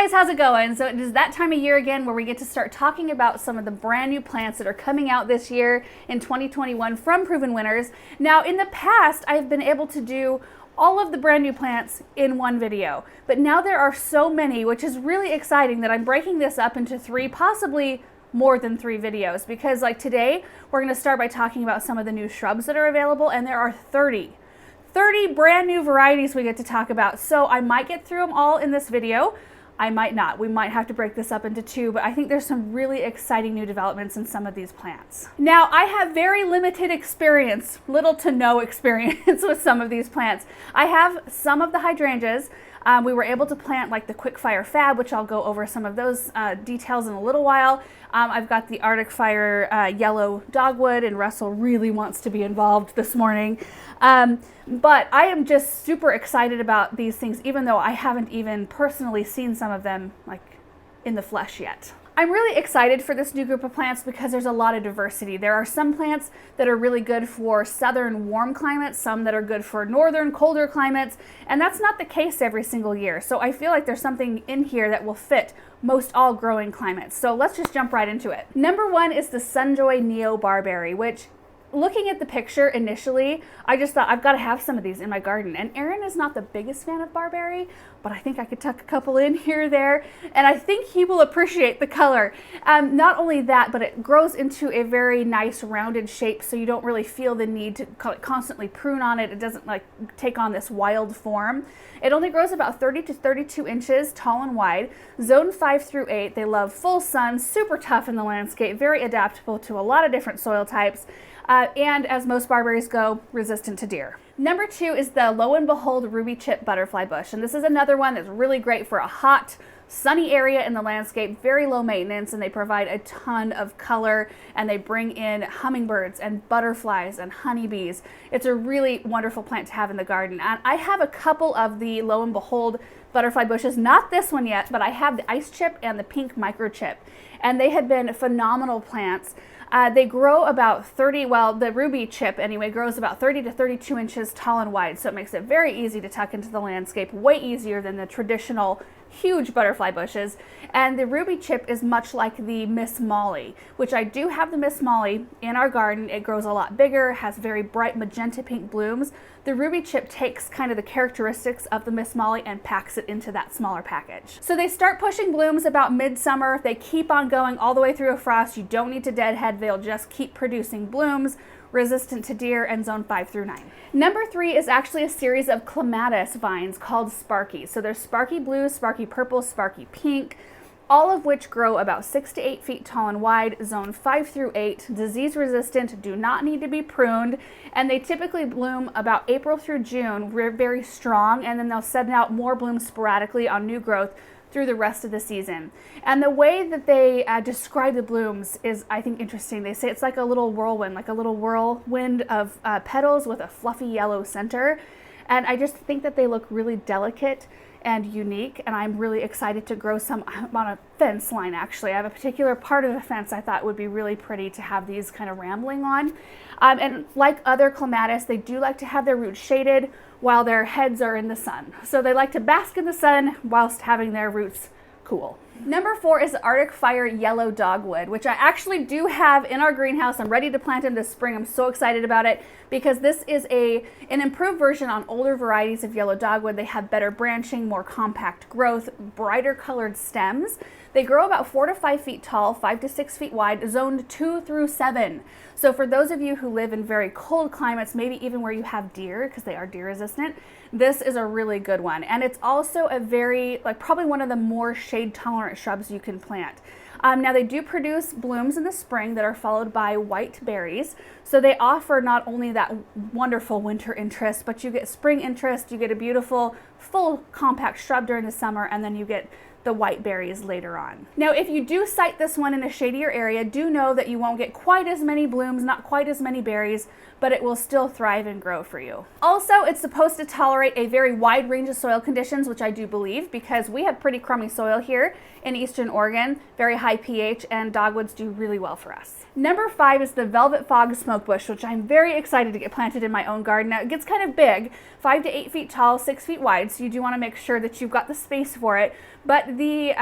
guys, how's it going? So it is that time of year again where we get to start talking about some of the brand new plants that are coming out this year in 2021 from Proven Winners. Now in the past, I've been able to do all of the brand new plants in one video, but now there are so many, which is really exciting, that I'm breaking this up into 3, possibly more than 3 videos, because like today, we're gonna start by talking about some of the new shrubs that are available, and there are 30 brand new varieties we get to talk about. So I might get through them all in this video. I might not. We might have to break this up into 2, but I think there's some really exciting new developments in some of these plants. Now, I have very limited experience, little to no experience with some of these plants. I have some of the hydrangeas. We were able to plant like the Quickfire Fab, which I'll go over some of those details in a little while. I've got the Arctic Fire yellow dogwood, and Russell really wants to be involved this morning. But I am just super excited about these things, even though I haven't even personally seen some of them like in the flesh yet. I'm really excited for this new group of plants because there's a lot of diversity. There are some plants that are really good for southern warm climates, some that are good for northern colder climates, and that's not the case every single year. So I feel like there's something in here that will fit most all growing climates. So let's just jump right into it. Number 1 is the Sunjoy Neo Barberry, which, looking at the picture initially, I just thought I've got to have some of these in my garden. And Aaron is not the biggest fan of barberry, but I think I could tuck a couple in here or there, and I think he will appreciate the color. Not only that, but it grows into a very nice rounded shape, so you don't really feel the need to constantly prune on it. It doesn't like take on this wild form. It only grows about 30 to 32 inches tall and wide, zone 5 through 8. They love full sun, super tough in the landscape, very adaptable to a lot of different soil types. And as most barberries go, resistant to deer. Number 2 is the Lo and Behold Ruby Chip Butterfly Bush. And this is another one that's really great for a hot, sunny area in the landscape, very low maintenance, and they provide a ton of color, and they bring in hummingbirds and butterflies and honeybees. It's a really wonderful plant to have in the garden. And I have a couple of the Lo and Behold butterfly bushes, not this one yet, but I have the ice chip and the pink microchip, and they have been phenomenal plants. They grow about 30, well, the ruby chip anyway, grows about 30 to 32 inches tall and wide, so it makes it very easy to tuck into the landscape, way easier than the traditional huge butterfly bushes. And the ruby chip is much like the Miss Molly, which I do have the Miss Molly in our garden. It grows a lot bigger, has very bright magenta pink blooms. The ruby chip takes kind of the characteristics of the Miss Molly and packs it into that smaller package. So they start pushing blooms about midsummer. They keep on going all the way through a frost. You don't need to deadhead. They'll just keep producing blooms, resistant to deer, and zone 5 through 9. Number 3 is actually a series of clematis vines called Sparky. So there's Sparky Blue, Sparky Purple, Sparky Pink, all of which grow about 6 to 8 feet tall and wide, zone 5 through 8, disease resistant, do not need to be pruned, and they typically bloom about April through June. We're very strong, and then they'll send out more blooms sporadically on new growth through the rest of the season. And the way that they describe the blooms is, I think, interesting. They say it's like a little whirlwind, like a little whirlwind of petals with a fluffy yellow center. And I just think that they look really delicate and unique, and I'm really excited to grow some. I'm on a fence line, actually. I have a particular part of the fence I thought would be really pretty to have these kind of rambling on. And like other clematis, they do like to have their roots shaded while their heads are in the sun. So they like to bask in the sun whilst having their roots cool. Number 4 is the Arctic Fire Yellow Dogwood, which I actually do have in our greenhouse. I'm ready to plant him this spring. I'm so excited about it because this is an improved version on older varieties of yellow dogwood. They have better branching, more compact growth, brighter colored stems. They grow about 4 to 5 feet tall, 5 to 6 feet wide, zoned 2 through 7. So for those of you who live in very cold climates, maybe even where you have deer, because they are deer resistant, this is a really good one. And it's also a very, like probably one of the more shade tolerant shrubs you can plant. Now they do produce blooms in the spring that are followed by white berries. So they offer not only that wonderful winter interest, but you get spring interest, you get a beautiful full compact shrub during the summer, and then you get the white berries later on. Now, if you do site this one in a shadier area, do know that you won't get quite as many blooms, not quite as many berries, but it will still thrive and grow for you. Also, it's supposed to tolerate a very wide range of soil conditions, which I do believe, because we have pretty crummy soil here in Eastern Oregon, very high high pH, and dogwoods do really well for us. Number 5 is the Velvet Fog Smokebush, which I'm very excited to get planted in my own garden. Now, it gets kind of big, 5 to 8 feet tall, 6 feet wide, so you do want to make sure that you've got the space for it. But the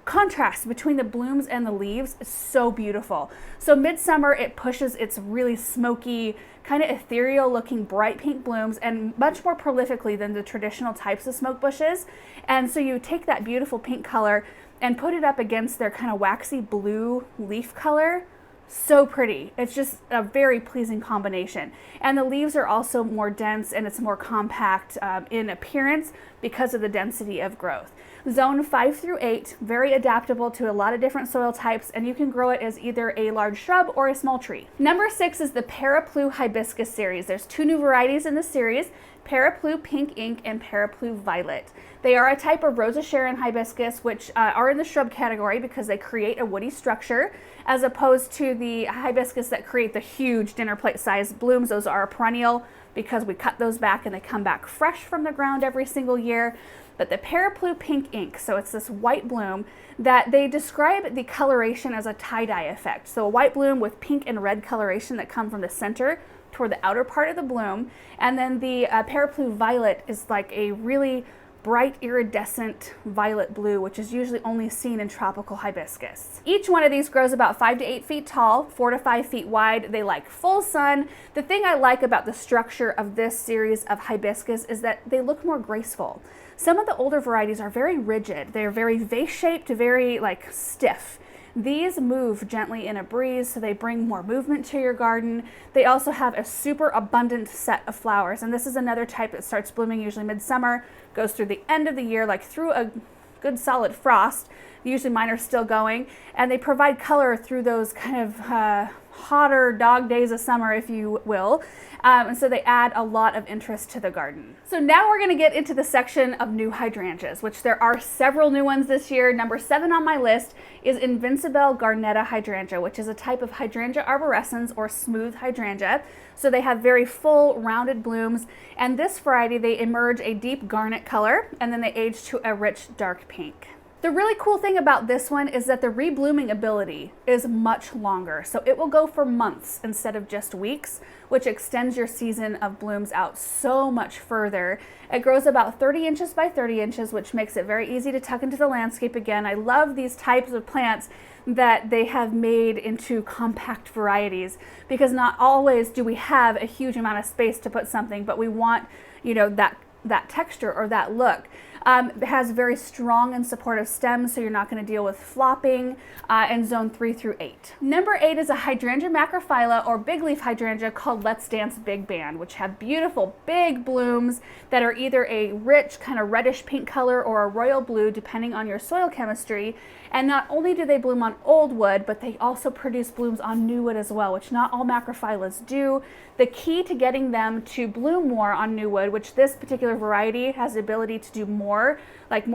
contrast between the blooms and the leaves is so beautiful. So midsummer, it pushes its really smoky, kind of ethereal looking bright pink blooms, and much more prolifically than the traditional types of smoke bushes. And so you take that beautiful pink color and put it up against their kind of waxy blue leaf color. So pretty. It's just a very pleasing combination. And the leaves are also more dense, and it's more compact in appearance because of the density of growth. Zone 5 through 8, very adaptable to a lot of different soil types, and you can grow it as either a large shrub or a small tree. Number 6 is the ParaPlup Hibiscus series. There's 2 new varieties in the series, ParaPlup Pink Ink and ParaPlup Violet. They are a type of Rosa Sharon hibiscus, which are in the shrub category because they create a woody structure, as opposed to the hibiscus that create the huge dinner plate sized blooms. Those are a perennial because we cut those back and they come back fresh from the ground every single year. But the ParaPlup Pink Ink, so it's this white bloom that they describe the coloration as a tie-dye effect. So a white bloom with pink and red coloration that come from the center toward the outer part of the bloom. And then the ParaPlup Violet is like a really bright iridescent violet blue, which is usually only seen in tropical hibiscus. Each one of these grows about 5 to 8 feet tall, 4 to 5 feet wide. They like full sun. The thing I like about the structure of this series of hibiscus is that they look more graceful. Some of the older varieties are very rigid. They're very vase-shaped, very like stiff. These move gently in a breeze, so they bring more movement to your garden. They also have a super abundant set of flowers, and this is another type that starts blooming usually midsummer, goes through the end of the year, like through a good solid frost. Usually mine are still going, and they provide color through those kind of hotter dog days of summer, if you will. And so they add a lot of interest to the garden. So now we're going to get into the section of new hydrangeas, which there are several new ones this year. Number 7 on my list is Invincibelle Garnetta hydrangea, which is a type of hydrangea arborescens or smooth hydrangea. So they have very full rounded blooms, and this variety, they emerge a deep garnet color and then they age to a rich dark pink. The really cool thing about this one is that the reblooming ability is much longer. So it will go for months instead of just weeks, which extends your season of blooms out so much further. It grows about 30 inches by 30 inches, which makes it very easy to tuck into the landscape again. I love these types of plants that they have made into compact varieties, because not always do we have a huge amount of space to put something, but we want, you know, that texture or that look. It has very strong and supportive stems, so you're not going to deal with flopping, in zone 3 through 8. Number 8 is a hydrangea macrophylla or big leaf hydrangea called Let's Dance Big Band, which have beautiful big blooms that are either a rich kind of reddish pink color or a royal blue, depending on your soil chemistry. And not only do they bloom on old wood, but they also produce blooms on new wood as well, which not all macrophyllas do. The key to getting them to bloom more on new wood, which this particular variety has the ability to do more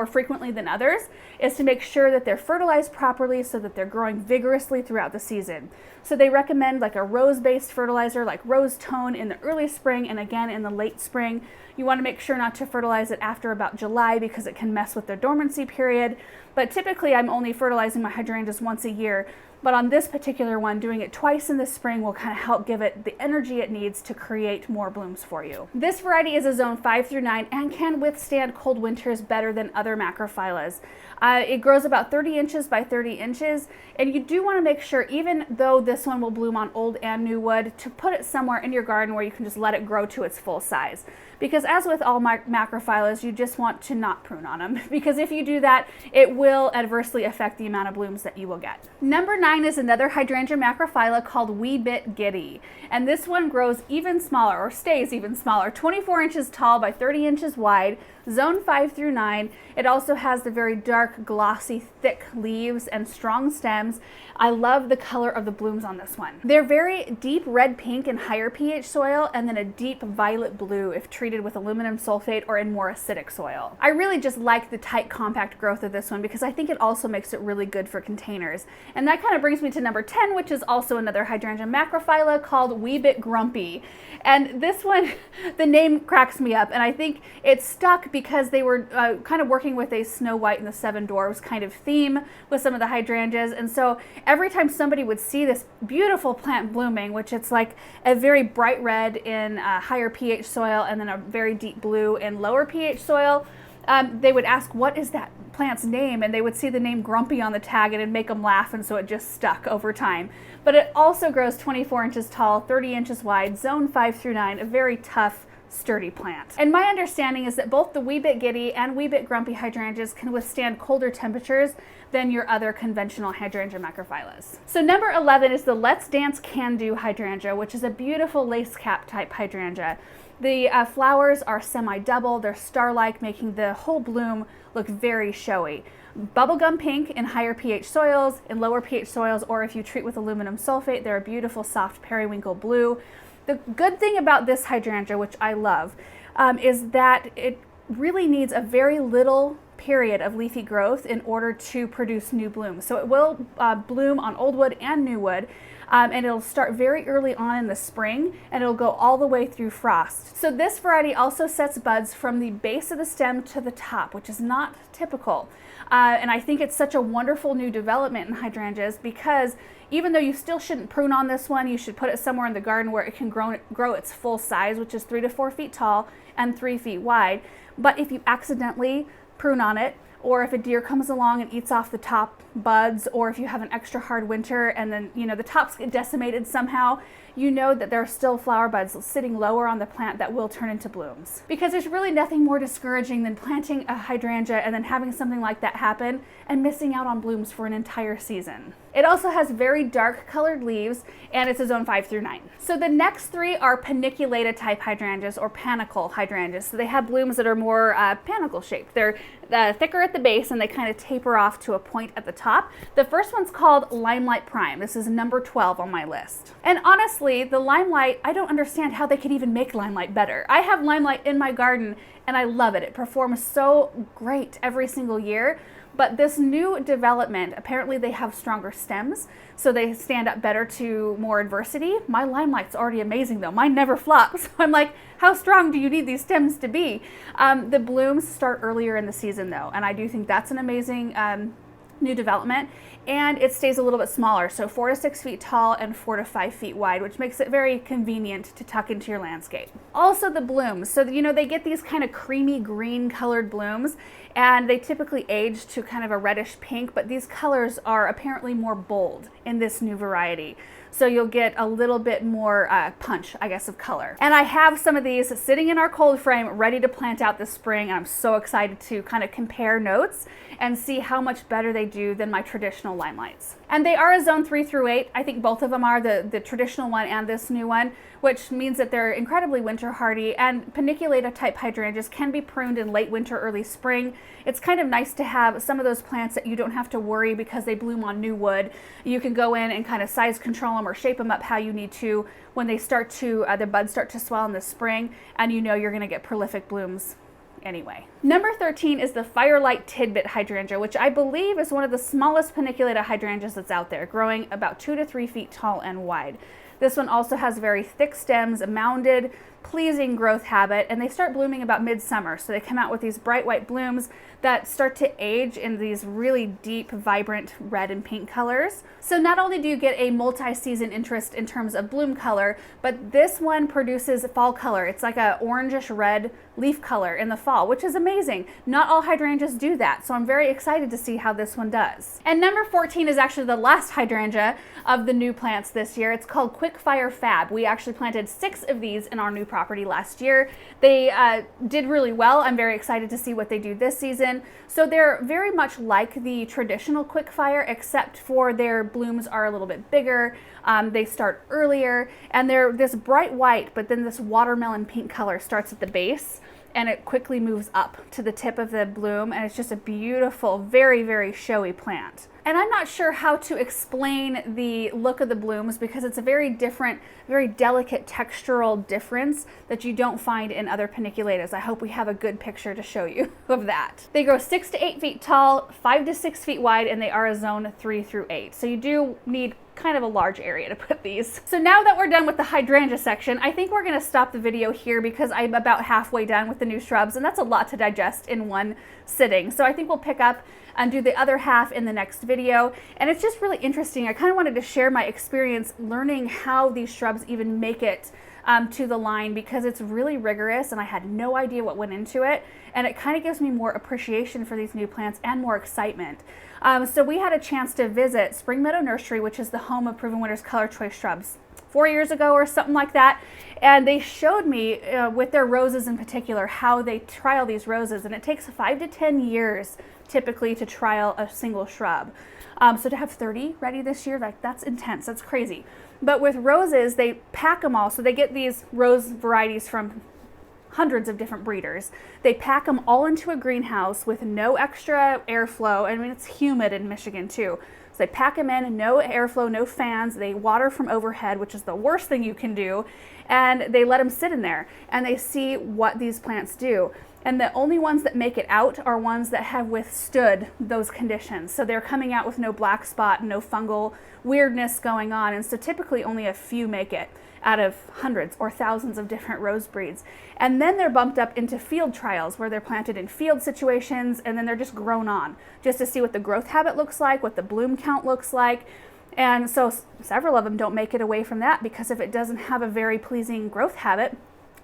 frequently than others, is to make sure that they're fertilized properly so that they're growing vigorously throughout the season. So they recommend like a rose-based fertilizer like Rose Tone in the early spring and again in the late spring. You want to make sure not to fertilize it after about July because it can mess with their dormancy period. But typically I'm only fertilizing my hydrangeas once a year. But on this particular one, doing it twice in the spring will kind of help give it the energy it needs to create more blooms for you. This variety is a zone 5 through 9 and can withstand cold winters better than other macrophyllas. It grows about 30 inches by 30 inches, and you do want to make sure, even though this one will bloom on old and new wood, to put it somewhere in your garden where you can just let it grow to its full size. Because as with all macrophyllas, you just want to not prune on them, because if you do that, it will adversely affect the amount of blooms that you will get. Number 9 is another hydrangea macrophylla called Webit Giddy, and this one grows even smaller, or stays even smaller, 24 inches tall by 30 inches wide, zone 5 through 9. It also has the very dark, glossy, thick leaves and strong stems. I love the color of the blooms on this one. They're very deep red pink in higher pH soil, and then a deep violet blue if treated with aluminum sulfate or in more acidic soil. I really just like the tight, compact growth of this one because I think it also makes it really good for containers. And that kind of brings me to number 10, which is also another hydrangea macrophylla called Webit Grumpy. And this one, the name cracks me up, and I think it's stuck because they were kind of working with a Snow White and the Seven Dwarfs kind of theme with some of the hydrangeas. And so every time somebody would see this beautiful plant blooming, which it's like a very bright red in higher pH soil and then a very deep blue in lower pH soil, they would ask, what is that plant's name? And they would see the name Grumpy on the tag, and it'd make them laugh, and so it just stuck over time. But it also grows 24 inches tall, 30 inches wide, zone 5 through 9, a very tough, sturdy plant. And my understanding is that both the Webit Giddy and Webit Grumpy hydrangeas can withstand colder temperatures than your other conventional hydrangea macrophyllus. So number 11 is the Let's Dance Cando hydrangea, which is a beautiful lace cap type hydrangea. The flowers are semi-double, they're star-like, making the whole bloom look very showy. Bubblegum pink in higher pH soils, in lower pH soils, or if you treat with aluminum sulfate, they're a beautiful soft periwinkle blue. The good thing about this hydrangea, which I love, is that it really needs a very little period of leafy growth in order to produce new blooms. So it will bloom on old wood and new wood, and it'll start very early on in the spring, and it'll go all the way through frost. So this variety also sets buds from the base of the stem to the top, which is not typical. And I think it's such a wonderful new development in hydrangeas, because even though you still shouldn't prune on this one, you should put it somewhere in the garden where it can grow its full size, which is 3 to 4 feet tall and 3 feet wide. But if you accidentally prune on it, or if a deer comes along and eats off the top buds, or if you have an extra hard winter and then, you know, the tops get decimated somehow, you know that there are still flower buds sitting lower on the plant that will turn into blooms. Because there's really nothing more discouraging than planting a hydrangea and then having something like that happen and missing out on blooms for an entire season. It also has very dark colored leaves, and it's a zone 5 through 9. So the next 3 are Paniculata type hydrangeas, or panicle hydrangeas. So they have blooms that are more panicle shaped. They're thicker at the base, and they kind of taper off to a point at the top. The first one's called Limelight Prime. This is number 12 on my list. And honestly, the Limelight, I don't understand how they could even make Limelight better. I have Limelight in my garden, and I love it. It performs so great every single year. But this new development, apparently they have stronger stems, so they stand up better to more adversity. My Limelight's already amazing though. Mine never flops. So I'm like, how strong do you need these stems to be? The blooms start earlier in the season though, and I do think that's an amazing new development. And it stays a little bit smaller, so 4 to 6 feet tall and 4 to 5 feet wide, which makes it very convenient to tuck into your landscape. Also the blooms, so you know, they get these kind of creamy green colored blooms, and they typically age to kind of a reddish pink, but these colors are apparently more bold in this new variety. So you'll get a little bit more punch, I guess, of color. And I have some of these sitting in our cold frame ready to plant out this spring, and I'm so excited to kind of compare notes and see how much better they do than my traditional Limelights. And they are a zone 3 through 8. I think both of them are, the traditional one and this new one, which means that they're incredibly winter hardy. And Paniculata type hydrangeas can be pruned in late winter, early spring. It's kind of nice to have some of those plants that you don't have to worry because they bloom on new wood. You can go in and kind of size control them or shape them up how you need to when they start to, the buds start to swell in the spring, and you know you're going to get prolific blooms anyway. Number 13 is the Firelight Tidbit hydrangea, which I believe is one of the smallest Paniculata hydrangeas that's out there, growing about 2 to 3 feet tall and wide. This one also has very thick stems, a mounded, pleasing growth habit, and they start blooming about midsummer. So they come out with these bright white blooms that start to age in these really deep, vibrant red and pink colors. So not only do you get a multi-season interest in terms of bloom color, but this one produces fall color. It's like a orangish red leaf color in the fall, which is amazing. Not all hydrangeas do that, so I'm very excited to see how this one does. And number 14 is actually the last hydrangea of the new plants this year. It's called Quickfire Fab. We actually planted 6 of these in our new property last year. They did really well. I'm very excited to see what they do this season. So they're very much like the traditional Quickfire, except for their blooms are a little bit bigger. They start earlier, and they're this bright white, but then this watermelon pink color starts at the base, and it quickly moves up to the tip of the bloom, and it's just a beautiful, very, very showy plant. And I'm not sure how to explain the look of the blooms because it's a very different, very delicate textural difference that you don't find in other paniculatas. I hope we have a good picture to show you of that. They grow 6 to 8 feet tall, 5 to 6 feet wide, and they are a zone 3 through 8. So you do need kind of a large area to put these. So now that we're done with the hydrangea section, I think we're gonna stop the video here because I'm about halfway done with the new shrubs, and that's a lot to digest in one sitting. So I think we'll pick up and do the other half in the next video. And it's just really interesting. I kind of wanted to share my experience learning how these shrubs even make it to the line, because it's really rigorous and I had no idea what went into it. And it kind of gives me more appreciation for these new plants and more excitement. So we had a chance to visit Spring Meadow Nursery, which is the home of Proven Winners Color Choice Shrubs, 4 years ago or something like that. And they showed me with their roses in particular how they trial these roses, and it takes 5 to 10 years typically to trial a single shrub. So to have 30 ready this year, like, that's intense, that's crazy. But with roses, they pack them all. So they get these rose varieties from hundreds of different breeders. They pack them all into a greenhouse with no extra airflow. I mean, it's humid in Michigan too. So they pack them in, no airflow, no fans. They water from overhead, which is the worst thing you can do. And they let them sit in there and they see what these plants do. And the only ones that make it out are ones that have withstood those conditions. So they're coming out with no black spot, no fungal weirdness going on. And so typically only a few make it out of hundreds or thousands of different rose breeds. And then they're bumped up into field trials where they're planted in field situations, and then they're just grown on just to see what the growth habit looks like, what the bloom count looks like. And so several of them don't make it away from that, because if it doesn't have a very pleasing growth habit,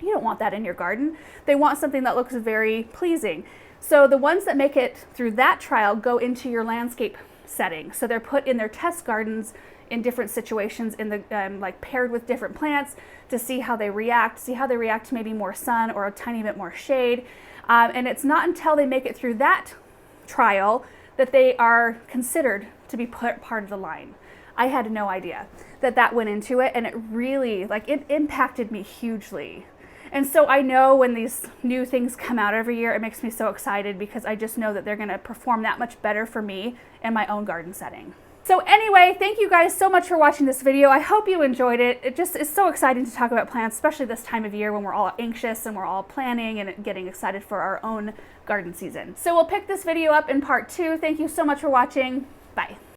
you don't want that in your garden. They want something that looks very pleasing. So the ones that make it through that trial go into your landscape setting. So they're put in their test gardens in different situations, in the like paired with different plants to see how they react, to maybe more sun or a tiny bit more shade. And it's not until they make it through that trial that they are considered to be put part of the line. I had no idea that that went into it, and it really, like, it impacted me hugely. And so I know when these new things come out every year, it makes me so excited, because I just know that they're gonna perform that much better for me in my own garden setting. So anyway, thank you guys so much for watching this video. I hope you enjoyed it. It just is so exciting to talk about plants, especially this time of year when we're all anxious and we're all planning and getting excited for our own garden season. So we'll pick this video up in part 2. Thank you so much for watching. Bye.